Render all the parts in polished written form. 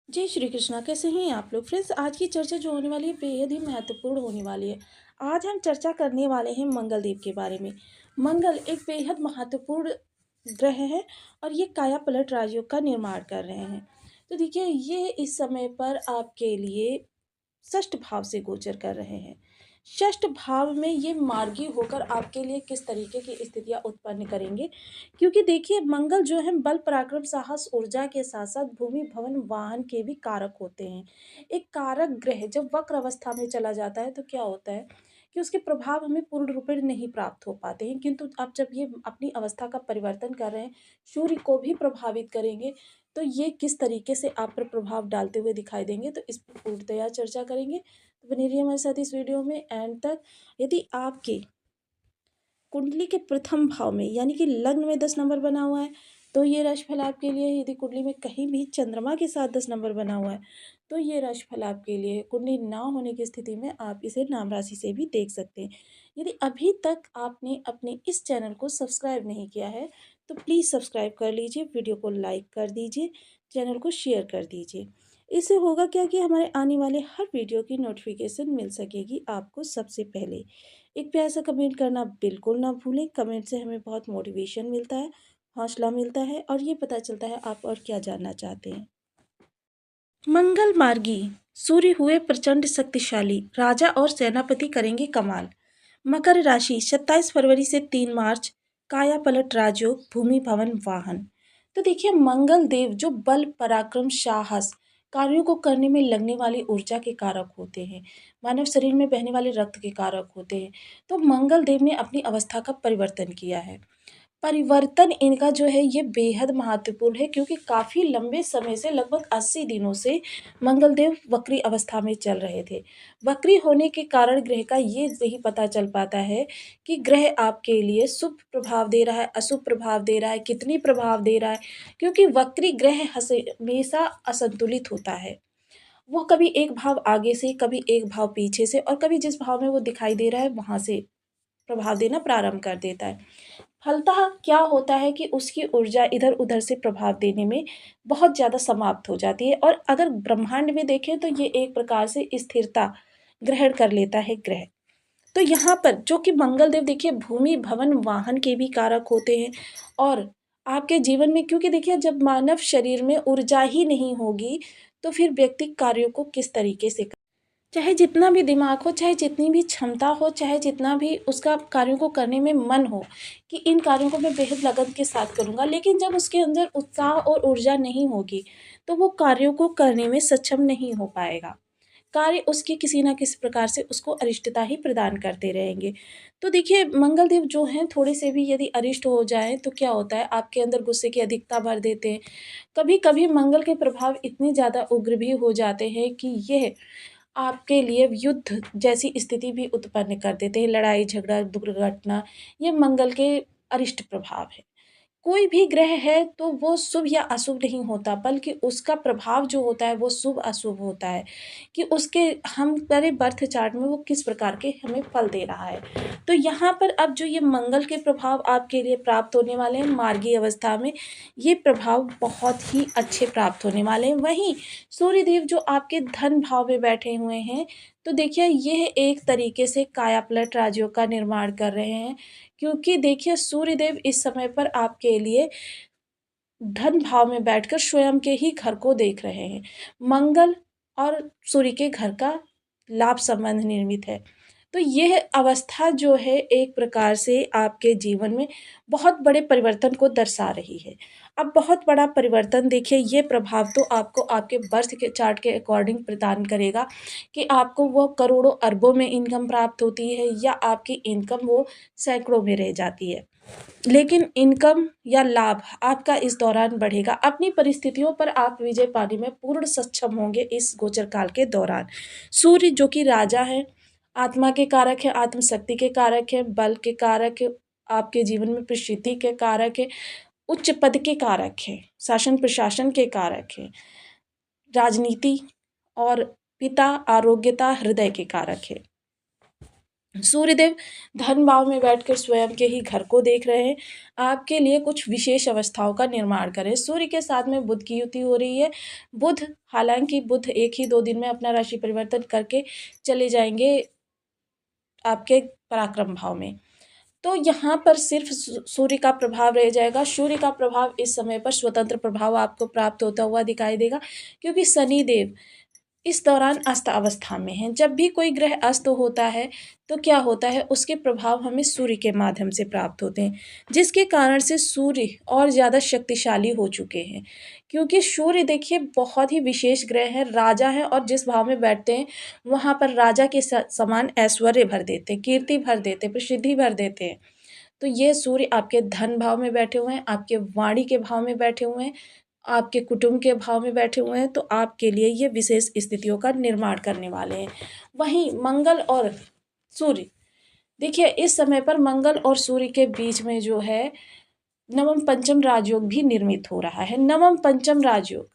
जय श्री कृष्णा। कैसे हैं आप लोग फ्रेंड्स। आज की चर्चा जो होने वाली है बेहद ही महत्वपूर्ण होने वाली है। आज हम चर्चा करने वाले हैं मंगल देव के बारे में। मंगल एक बेहद महत्वपूर्ण ग्रह है और ये काया पलट राजयोग का निर्माण कर रहे हैं। तो देखिए ये इस समय पर आपके लिए षष्ठ भाव से गोचर कर रहे हैं। षष्ठ भाव में ये मार्गी होकर आपके लिए किस तरीके की स्थितियां उत्पन्न करेंगे, क्योंकि देखिए मंगल जो है बल पराक्रम साहस ऊर्जा के साथ साथ भूमि भवन वाहन के भी कारक होते हैं। एक कारक ग्रह जब वक्र अवस्था में चला जाता है तो क्या होता है कि उसके प्रभाव हमें पूर्ण रूपेण नहीं प्राप्त हो पाते हैं, किंतु अब जब ये अपनी अवस्था का परिवर्तन कर रहे हैं, सूर्य को भी प्रभावित करेंगे, तो ये किस तरीके से आप पर प्रभाव डालते हुए दिखाई देंगे, तो इस पर पूर्णतया चर्चा करेंगे। तो बने रहिए हमारे साथ इस वीडियो में एंड तक। यदि आपके कुंडली के प्रथम भाव में यानी कि लग्न में 10 नंबर बना हुआ है तो ये राशिफल आपके लिए है। यदि कुंडली में कहीं भी चंद्रमा के साथ 10 नंबर बना हुआ है तो ये राशिफल आपके लिए है। कुंडली ना होने की स्थिति में आप इसे नाम राशि से भी देख सकते हैं। यदि अभी तक आपने अपने इस चैनल को सब्सक्राइब नहीं किया है तो प्लीज़ सब्सक्राइब कर लीजिए, वीडियो को लाइक कर दीजिए, चैनल को शेयर कर दीजिए। इससे होगा क्या कि हमारे आने वाले हर वीडियो की नोटिफिकेशन मिल सकेगी आपको सबसे पहले। एक प्यारा सा कमेंट करना बिल्कुल ना भूलें। कमेंट से हमें बहुत मोटिवेशन मिलता है, हौसला मिलता है और ये पता चलता है आप और क्या जानना चाहते हैं। मंगल मार्गी सूर्य हुए प्रचंड शक्तिशाली, राजा और सेनापति करेंगे कमाल। मकर राशि 27 फरवरी से 3 मार्च, काया पलट राजयोग भूमि भवन वाहन। तो देखिए मंगल देव जो बल पराक्रम साहस कार्यों को करने में लगने वाली ऊर्जा के कारक होते हैं, मानव शरीर में बहने वाले रक्त के कारक होते हैं। तो मंगल देव ने अपनी अवस्था का परिवर्तन किया है। परिवर्तन इनका जो है ये बेहद महत्वपूर्ण है, क्योंकि काफ़ी लंबे समय से लगभग 80 दिनों से मंगलदेव वक्री अवस्था में चल रहे थे। वक्री होने के कारण ग्रह का ये नहीं पता चल पाता है कि ग्रह आपके लिए शुभ प्रभाव दे रहा है, अशुभ प्रभाव दे रहा है, कितनी प्रभाव दे रहा है, क्योंकि वक्री ग्रह हमेशा असंतुलित होता है। वो कभी एक भाव आगे से, कभी एक भाव पीछे से और कभी जिस भाव में वो दिखाई दे रहा है वहाँ से प्रभाव देना प्रारंभ कर देता है। फलतः क्या होता है कि उसकी ऊर्जा इधर-उधर से प्रभाव देने में बहुत ज़्यादा समाप्त हो जाती है और अगर ब्रह्मांड में देखें तो ये एक प्रकार से स्थिरता ग्रहण कर लेता है ग्रह। तो यहाँ पर जो कि मंगल देव देखिए भूमि, भवन, वाहन के भी कारक होते हैं और आपके जीवन में, क्योंकि देखिए जब मानव शरीर में ऊर्जा ही नहीं होगी, तो फिर व्यक्ति कार्यों को किस तरीके से चाहे जितना भी दिमाग हो, चाहे जितनी भी क्षमता हो, चाहे जितना भी उसका कार्यों को करने में मन हो कि इन कार्यों को मैं बेहद लगन के साथ करूँगा, लेकिन जब उसके अंदर उत्साह और ऊर्जा नहीं होगी, तो वो कार्यों को करने में सक्षम नहीं हो पाएगा। कार्य उसके किसी न किसी प्रकार से उसको अरिष्टता ही प्रदान करते रहेंगे। तो देखिए मंगल देव जो हैं थोड़े से भी यदि अरिष्ट हो जाएँ तो क्या होता है, आपके अंदर गुस्से की अधिकता भर देते हैं। कभी-कभी मंगल के प्रभाव इतने ज़्यादा उग्र भी हो जाते हैं कि यह आपके लिए युद्ध जैसी स्थिति भी उत्पन्न कर देते हैं, लड़ाई झगड़ा दुर्घटना, ये मंगल के अरिष्ट प्रभाव है। कोई भी ग्रह है तो वो शुभ या अशुभ नहीं होता, बल्कि उसका प्रभाव जो होता है वो शुभ अशुभ होता है कि उसके हमारे बर्थ चार्ट में वो किस प्रकार के हमें फल दे रहा है। तो यहाँ पर अब जो ये मंगल के प्रभाव आपके लिए प्राप्त होने वाले हैं मार्गी अवस्था में, ये प्रभाव बहुत ही अच्छे प्राप्त होने वाले हैं। वहीं सूर्यदेव जो आपके धन भाव में बैठे हुए हैं, तो देखिए यह एक तरीके से काया पलट राजयोग का निर्माण कर रहे हैं, क्योंकि देखिए सूर्यदेव इस समय पर आपके लिए धन भाव में बैठकर स्वयं के ही घर को देख रहे हैं। मंगल और सूर्य के घर का लाभ संबंध निर्मित है। तो यह अवस्था जो है एक प्रकार से आपके जीवन में बहुत बड़े परिवर्तन को दर्शा रही है। अब बहुत बड़ा परिवर्तन देखिए ये प्रभाव तो आपको आपके बर्थ के चार्ट के अकॉर्डिंग प्रदान करेगा कि आपको वो करोड़ों अरबों में इनकम प्राप्त होती है या आपकी इनकम वो सैकड़ों में रह जाती है। लेकिन इनकम या लाभ आपका इस दौरान बढ़ेगा। अपनी परिस्थितियों पर आप विजय पाने में पूर्ण सक्षम होंगे इस गोचर काल के दौरान। सूर्य जो कि राजा है, आत्मा के कारक है, आत्मशक्ति के कारक है, बल के कारक है, आपके जीवन में प्रसिद्धि के कारक है, उच्च पद के कारक है, शासन प्रशासन के कारक है, राजनीति और पिता आरोग्यता हृदय के कारक है। सूर्यदेव धन भाव में बैठकर स्वयं के ही घर को देख रहे हैं। आपके लिए कुछ विशेष अवस्थाओं का निर्माण करें। सूर्य के साथ में बुध की युति हो रही है। बुध, हालांकि बुध एक ही 2 दिन में अपना राशि परिवर्तन करके चले जाएंगे आपके पराक्रम भाव में। तो यहाँ पर सिर्फ सूर्य का प्रभाव रह जाएगा। सूर्य का प्रभाव इस समय पर स्वतंत्र प्रभाव आपको प्राप्त होता हुआ दिखाई देगा, क्योंकि शनिदेव इस दौरान अस्त अवस्था में है। जब भी कोई ग्रह अस्त होता है तो क्या होता है, उसके प्रभाव हमें सूर्य के माध्यम से प्राप्त होते हैं, जिसके कारण से सूर्य और ज़्यादा शक्तिशाली हो चुके हैं। क्योंकि सूर्य देखिए बहुत ही विशेष ग्रह है, राजा है, और जिस भाव में बैठते हैं वहाँ पर राजा के समान ऐश्वर्य भर देते हैं, कीर्ति भर देते हैं, प्रसिद्धि भर देते हैं। तो ये सूर्य आपके धन भाव में बैठे हुए हैं, आपके वाणी के भाव में बैठे हुए हैं, आपके कुटुंब के भाव में बैठे हुए हैं, तो आपके लिए ये विशेष स्थितियों का निर्माण करने वाले हैं। वहीं मंगल और सूर्य, देखिए इस समय पर मंगल और सूर्य के बीच में जो है नवम पंचम राजयोग भी निर्मित हो रहा है। नवम पंचम राजयोग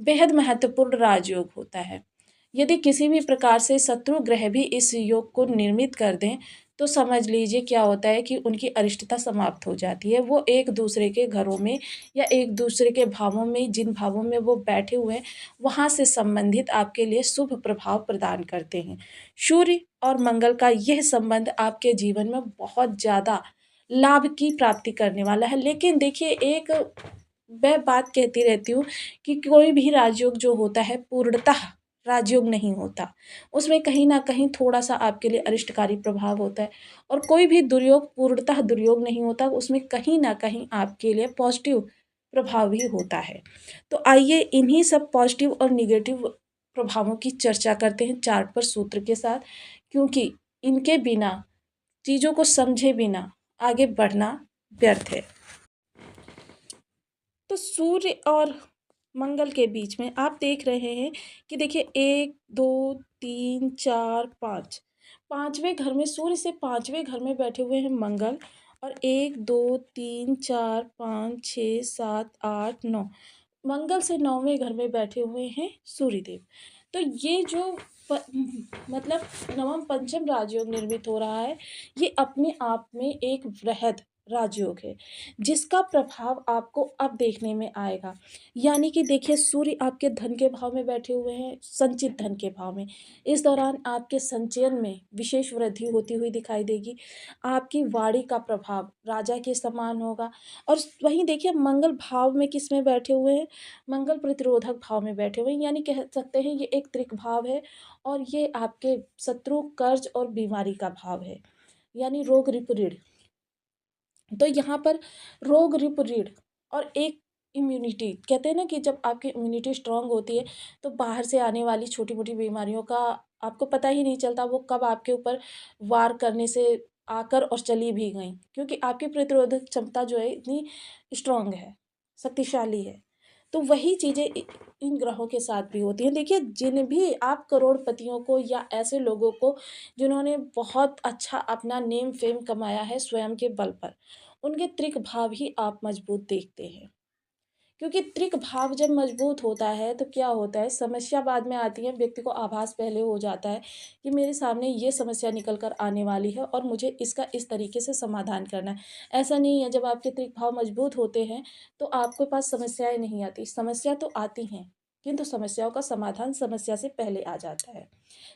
बेहद महत्वपूर्ण राजयोग होता है। यदि किसी भी प्रकार से शत्रु ग्रह भी इस योग को निर्मित कर दें तो समझ लीजिए क्या होता है कि उनकी अरिष्टता समाप्त हो जाती है। वो एक दूसरे के घरों में या एक दूसरे के भावों में, जिन भावों में वो बैठे हुए हैं, वहाँ से संबंधित आपके लिए शुभ प्रभाव प्रदान करते हैं। सूर्य और मंगल का यह संबंध आपके जीवन में बहुत ज़्यादा लाभ की प्राप्ति करने वाला है। लेकिन देखिए, एक मैं बात कहती रहती हूँ कि कोई भी राजयोग जो होता है पूर्णतः राजयोग नहीं होता। उसमें कहीं न कहीं थोड़ा-सा आपके लिए अरिष्टकारी प्रभाव होता है, और कोई भी दुर्योग पूर्णतः दुर्योग नहीं होता, उसमें कहीं न कहीं आपके लिए पॉज़िटिव प्रभाव भी होता है। तो आइए इन्हीं सब पॉज़िटिव और नेगेटिव प्रभावों की चर्चा करते हैं चार्ट पर सूत्र के साथ, क्योंकि इनके बिना, चीज़ों को समझे बिना आगे बढ़ना व्यर्थ है। तो सूर्य और मंगल के बीच में आप देख रहे हैं कि देखिए 1, 2, 3, 4, 5, पाँचवें घर में, सूर्य से पाँचवें घर में बैठे हुए हैं मंगल, और 1, 2, 3, 4, 5, 6, 7, 8, 9, मंगल से 9वें घर में बैठे हुए हैं सूर्यदेव। तो ये जो मतलब नवम पंचम राजयोग निर्मित हो रहा है, ये अपने आप में एक वृहद राजयोग है, जिसका प्रभाव आपको अब देखने में आएगा। यानी कि देखिए, सूर्य आपके धन के भाव में बैठे हुए हैं, संचित धन के भाव में। इस दौरान आपके संचयन में विशेष वृद्धि होती हुई दिखाई देगी। आपकी वाणी का प्रभाव राजा के समान होगा। और वहीं देखिए, मंगल भाव में किस में बैठे हुए हैं, मंगल प्रतिरोधक भाव में बैठे हुए हैं, यानी कह सकते हैं ये एक त्रिक भाव है, और ये आपके शत्रु, कर्ज और बीमारी का भाव है, यानी रोग ऋण। तो यहाँ पर रोग ऋण और एक इम्यूनिटी, कहते हैं ना कि जब आपकी इम्यूनिटी स्ट्रांग होती है तो बाहर से आने वाली छोटी मोटी बीमारियों का आपको पता ही नहीं चलता, वो कब आपके ऊपर वार करने से आकर और चली भी गई, क्योंकि आपकी प्रतिरोधक क्षमता जो है इतनी स्ट्रांग है, शक्तिशाली है। तो वही चीज़ें इन ग्रहों के साथ भी होती हैं। देखिए, जिन भी आप करोड़पतियों को या ऐसे लोगों को जिन्होंने बहुत अच्छा अपना नेम फेम कमाया है स्वयं के बल पर, उनके त्रिक भाव ही आप मजबूत देखते हैं। क्योंकि त्रिक भाव जब मजबूत होता है तो क्या होता है, समस्या बाद में आती है, व्यक्ति को आभास पहले हो जाता है कि मेरे सामने ये समस्या निकल कर आने वाली है और मुझे इसका इस तरीके से समाधान करना है। ऐसा नहीं है, जब आपके त्रिक भाव मजबूत होते हैं तो आपके पास समस्याएं नहीं आती, समस्या तो आती हैं, किंतु समस्याओं का समाधान समस्या से पहले आ जाता है।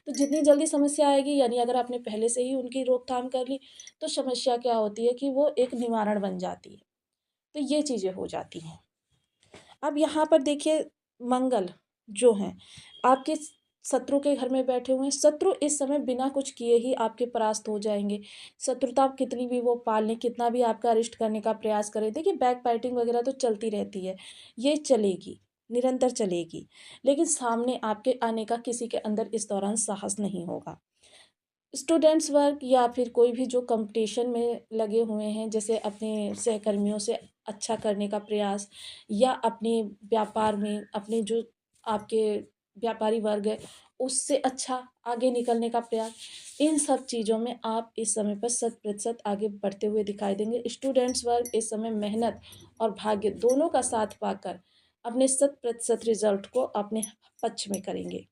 तो जितनी जल्दी समस्या आएगी, यानी अगर आपने पहले से ही उनकी रोकथाम कर ली, तो समस्या क्या होती है कि वो एक निवारण बन जाती है। तो ये चीज़ें हो जाती हैं। अब यहाँ पर देखिए, मंगल जो हैं आपके शत्रु के घर में बैठे हुए हैं। शत्रु इस समय बिना कुछ किए ही आपके परास्त हो जाएंगे। शत्रुता आप कितनी भी वो पाल लें, कितना भी आपका अरिष्ट करने का प्रयास करें, देखिए बैक फाइटिंग वगैरह तो चलती रहती है, ये चलेगी, निरंतर चलेगी, लेकिन सामने आपके आने का किसी के अंदर इस दौरान साहस नहीं होगा। स्टूडेंट्स वर्क या फिर कोई भी जो कंपटीशन में लगे हुए हैं, जैसे अपने सहकर्मियों से अच्छा करने का प्रयास, या अपने व्यापार में अपने जो आपके व्यापारी वर्ग है उससे अच्छा आगे निकलने का प्रयास, इन सब चीज़ों में आप इस समय पर 100% आगे बढ़ते हुए दिखाई देंगे। स्टूडेंट्स वर्ग इस समय मेहनत और भाग्य दोनों का साथ पाकर अपने 100% रिजल्ट को अपने पक्ष में करेंगे।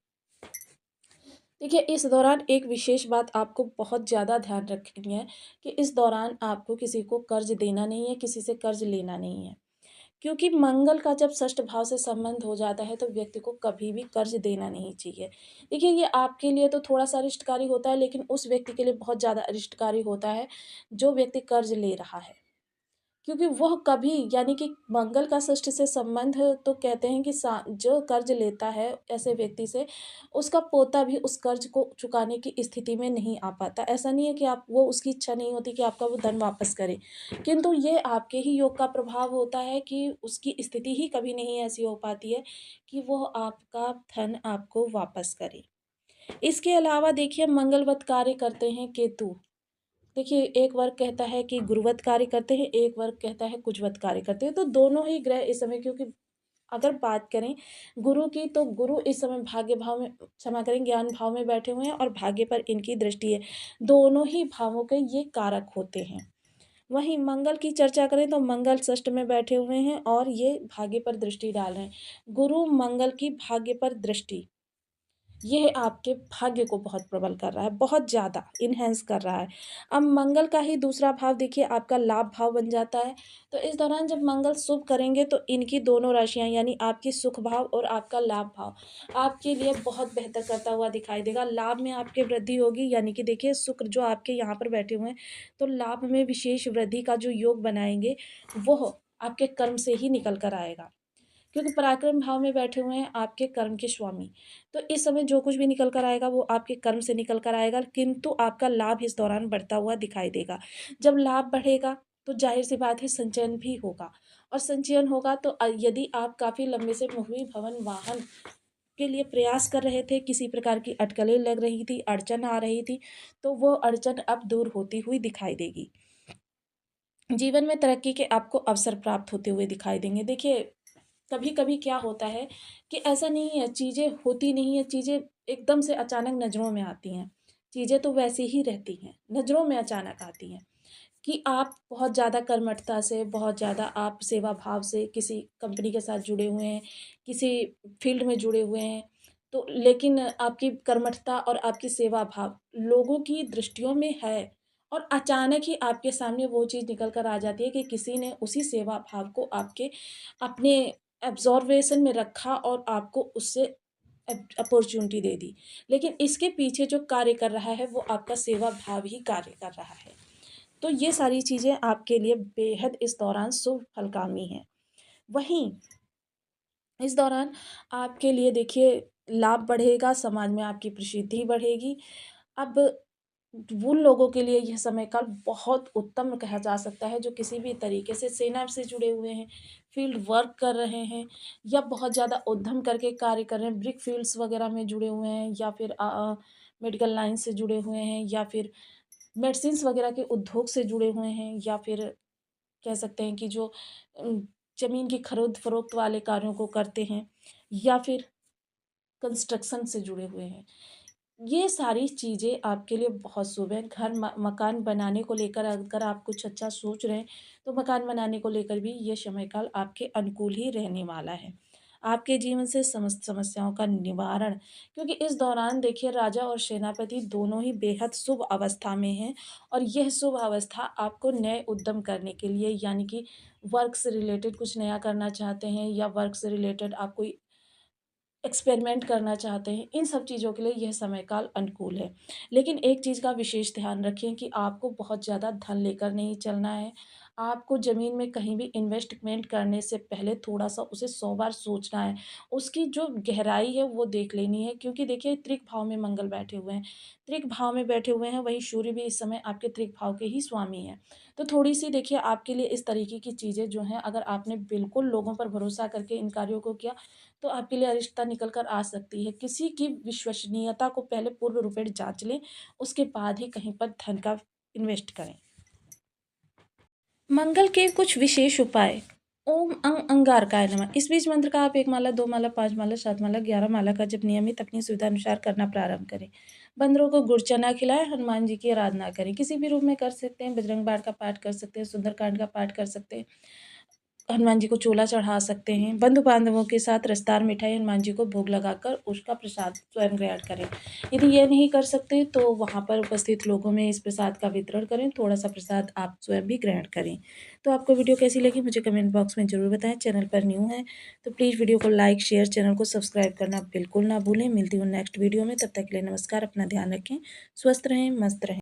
देखिए, इस दौरान एक विशेष बात आपको बहुत ज़्यादा ध्यान रखनी है कि इस दौरान आपको किसी को कर्ज़ देना नहीं है, किसी से कर्ज़ लेना नहीं है। क्योंकि मंगल का जब षष्ठ भाव से संबंध हो जाता है, तो व्यक्ति को कभी भी कर्ज़ देना नहीं चाहिए। देखिए, ये आपके लिए तो थोड़ा-सा अरिष्टकारी होता है, लेकिन उस व्यक्ति के लिए बहुत ज़्यादा अरिष्टकारी होता है, जो व्यक्ति कर्ज़ ले रहा है। क्योंकि वह कभी यानी कि मंगल का षष्ठ से संबंध तो कहते हैं कि सा जो कर्ज़ लेता है ऐसे व्यक्ति से, उसका पोता भी उस कर्ज़ को चुकाने की स्थिति में नहीं आ पाता। ऐसा नहीं है कि आप वो उसकी इच्छा नहीं होती कि आपका वो धन वापस करे, किंतु ये आपके ही योग का प्रभाव होता है कि उसकी स्थिति ही कभी नहीं ऐसी हो पाती है कि वो आपका धन आपको वापस करे। इसके अलावा देखिए, मंगलवत कार्य करते हैं केतु। देखिए, एक वर्ग कहता है कि गुरुवत कार्य करते हैं, एक वर्ग कहता है कुजवत कार्य करते हैं, तो दोनों ही ग्रह इस समय, क्योंकि अगर बात करें गुरु की, तो गुरु इस समय भाग्य भाव में, क्षमा करें, ज्ञान भाव में बैठे हुए हैं और भाग्य पर इनकी दृष्टि है। दोनों ही भावों के ये कारक होते हैं। वहीं मंगल की चर्चा करें तो मंगल षष्ठ में बैठे हुए हैं और ये भाग्य पर दृष्टि डाल रहे हैं। गुरु मंगल की भाग्य पर दृष्टि, यह आपके भाग्य को बहुत प्रबल कर रहा है, बहुत ज़्यादा इन्हेंस कर रहा है। अब मंगल का ही दूसरा भाव देखिए आपका लाभ भाव बन जाता है, तो इस दौरान जब मंगल शुभ करेंगे तो इनकी दोनों राशियाँ यानी आपकी सुख भाव और आपका लाभ भाव आपके लिए बहुत बेहतर करता हुआ दिखाई देगा। लाभ में आपकी वृद्धि होगी, यानी कि देखिए शुक्र जो आपके यहाँ पर बैठे हुए हैं, तो लाभ में विशेष वृद्धि का जो योग बनाएँगे, वह आपके कर्म से ही निकल कर आएगा। क्योंकि पराक्रम भाव में बैठे हुए हैं आपके कर्म के स्वामी। तो इस समय जो कुछ भी निकल कर आएगा वो आपके कर्म से निकल कर आएगा, किंतु आपका लाभ इस दौरान बढ़ता हुआ दिखाई देगा। जब लाभ बढ़ेगा तो ज़ाहिर-सी बात है संचयन भी होगा, और संचयन होगा तो यदि आप काफ़ी लंबे से भूमि, भवन, वाहन के लिए प्रयास कर रहे थे, किसी प्रकार की अटकलें लग रही थी, अड़चन आ रही थी, तो वो अड़चन अब दूर होती हुई दिखाई देगी। जीवन में तरक्की के आपको अवसर प्राप्त होते हुए दिखाई देंगे। देखिए, कभी-कभी क्या होता है कि ऐसा नहीं है, चीज़ें होती नहीं हैं, चीज़ें एकदम से अचानक नज़रों में आती हैं। चीज़ें तो वैसी ही रहती हैं, नज़रों में अचानक आती हैं कि आप बहुत ज़्यादा कर्मठता से, बहुत ज़्यादा आप सेवा भाव से किसी कंपनी के साथ जुड़े हुए हैं, किसी फ़ील्ड में जुड़े हुए हैं, तो लेकिन आपकी कर्मठता और आपकी सेवा भाव लोगों की दृष्टियों में है, और अचानक ही आपके सामने वो चीज़ निकल कर आ जाती है कि किसी ने उसी सेवा भाव को आपके अपने ऑब्ज़र्वेशन में रखा और आपको उससे अपॉर्च्युनिटी दे दी। लेकिन इसके पीछे जो कार्य कर रहा है वो आपका सेवा भाव ही कार्य कर रहा है। तो ये सारी चीज़ें आपके लिए बेहद इस दौरान शुभ फलकामी हैं। वहीं इस दौरान आपके लिए देखिए लाभ बढ़ेगा, समाज में आपकी प्रसिद्धि बढ़ेगी। अब उन लोगों के लिए यह समय काल बहुत उत्तम कहा जा सकता है जो किसी भी तरीके से सेना से जुड़े हुए हैं, फील्ड वर्क कर रहे हैं, या बहुत ज़्यादा उद्यम करके कार्य कर रहे हैं, ब्रिक फील्ड्स वगैरह में जुड़े हुए हैं, या फिर मेडिकल लाइन से जुड़े हुए हैं, या फिर मेडिसिन्स वगैरह के उद्योग से जुड़े हुए हैं, या फिर कह सकते हैं कि जो उम, ज़मीन की खरीद-फ़रोख्त वाले कार्यों को करते हैं, या फिर कंस्ट्रक्शन से जुड़े हुए हैं। ये सारी चीज़ें आपके लिए बहुत शुभ हैं। घर मकान बनाने को लेकर अगर आप कुछ अच्छा सोच रहे हैं, तो मकान बनाने को लेकर भी ये समय काल आपके अनुकूल ही रहने वाला है। आपके जीवन से समस्त समस्याओं का निवारण, क्योंकि इस दौरान देखिए राजा और सेनापति दोनों ही बेहद शुभ अवस्था में हैं, और यह शुभ अवस्था आपको नए उद्यम करने के लिए, यानी कि वर्क से रिलेटेड कुछ नया करना चाहते हैं, या वर्क से रिलेटेड आप कोई एक्सपेरिमेंट करना चाहते हैं, इन सब चीज़ों के लिए यह समय काल अनुकूल है। लेकिन एक चीज़ का विशेष ध्यान रखें कि आपको बहुत ज़्यादा धन लेकर नहीं चलना है। आपको ज़मीन में कहीं भी इन्वेस्टमेंट करने से पहले थोड़ा-सा उसे 100 बार सोचना है। उसकी जो गहराई है वो देख लेनी है, क्योंकि देखिए त्रिक भाव में मंगल बैठे हुए हैं। त्रिक भाव में बैठे हुए हैं, वहीं सूर्य भी इस समय आपके त्रिक भाव के ही स्वामी हैं। तो थोड़ी-सी देखिए आपके लिए इस तरीके की चीज़ें जो हैं, अगर आपने बिल्कुल लोगों पर भरोसा करके इन कार्यों को किया, तो आपके लिए अरिष्टता निकल कर आ सकती है। किसी की विश्वसनीयता को पहले पूर्ण रूपेण जाँच लें, उसके बाद ही कहीं पर धन का इन्वेस्ट करें। मंगल के कुछ विशेष उपाय। ओम अंगारकाय नमः। इस बीज मंत्र का आप 1 माला, 2 माला, 5 माला, 7 माला, 11 माला का जप नियमित अपनी सुविधा अनुसार करना प्रारंभ करें। बंदरों को गुड़ चना खिलाएँ, हनुमान जी की आराधना करें। किसी भी रूप में कर सकते हैं, बजरंग बाण का पाठ कर सकते हैं, सुंदरकांड का पाठ कर सकते हैं। हनुमान जी को चोला चढ़ा सकते हैं। बंधु बांधवों के साथ रसदार मिठाई हनुमान जी को भोग लगाकर उसका प्रसाद स्वयं ग्रहण करें। यदि यह नहीं कर सकते तो वहाँ पर उपस्थित लोगों में इस प्रसाद का वितरण करें। थोड़ा सा प्रसाद आप स्वयं भी ग्रहण करें। तो आपको वीडियो कैसी लगी मुझे कमेंट बॉक्स में ज़रूर बताएं। चैनल पर न्यू है तो प्लीज़ वीडियो को लाइक शेयर, चैनल को सब्सक्राइब करना बिल्कुल ना भूलें। मिलती हूँ नेक्स्ट वीडियो में, तब तक के लिए नमस्कार। अपना ध्यान रखें, स्वस्थ रहें, मस्त रहें।